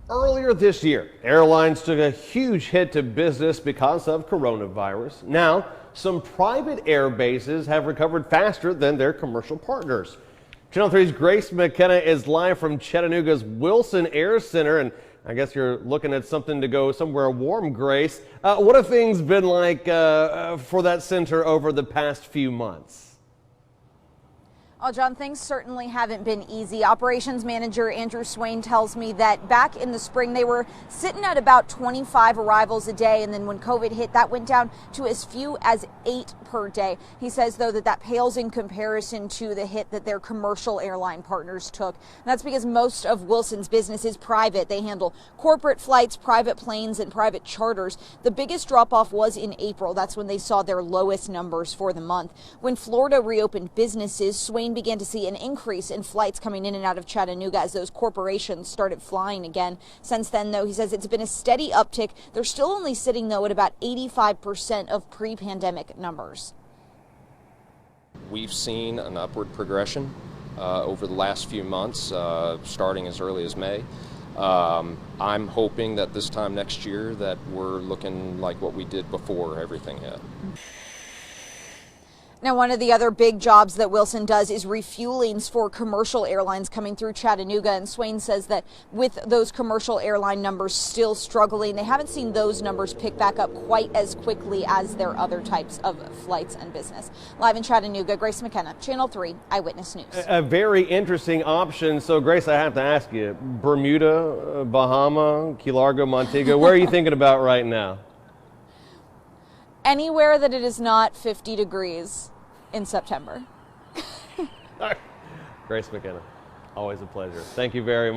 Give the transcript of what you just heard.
Earlier this year, airlines took a huge hit to business because of coronavirus. Now, some private air bases have recovered faster than their commercial partners. Channel 3's Grace McKenna is live from Chattanooga's Wilson Air Center, and I guess you're looking at something to go somewhere warm, Grace. What have things been like for that center over the past few months? Oh, John, things certainly haven't been easy. Operations manager Andrew Swain tells me that back in the spring, they were sitting at about 25 arrivals a day. And then when COVID hit, that went down to as few as 8 per day. He says, though, that pales in comparison to the hit that their commercial airline partners took. And that's because most of Wilson's business is private. They handle corporate flights, private planes, and private charters. The biggest drop off was in April. That's when they saw their lowest numbers for the month. When Florida reopened businesses, Swain began to see an increase in flights coming in and out of Chattanooga as those corporations started flying again. Since then, though, he says it's been a steady uptick. They're still only sitting, though, at about 85% of pre-pandemic numbers. We've seen an upward progression over the last few months, starting as early as May. I'm hoping that this time next year that we're looking like what we did before everything hit. Now, one of the other big jobs that Wilson does is refuelings for commercial airlines coming through Chattanooga. And Swain says that with those commercial airline numbers still struggling, they haven't seen those numbers pick back up quite as quickly as their other types of flights and business. Live in Chattanooga, Grace McKenna, Channel 3 Eyewitness News. A very interesting option. So, Grace, I have to ask you, Bermuda, Bahama, Key Largo, Montego, where are you thinking about right now? Anywhere that it is not 50 degrees in September. Grace McKenna, always a pleasure. Thank you very much.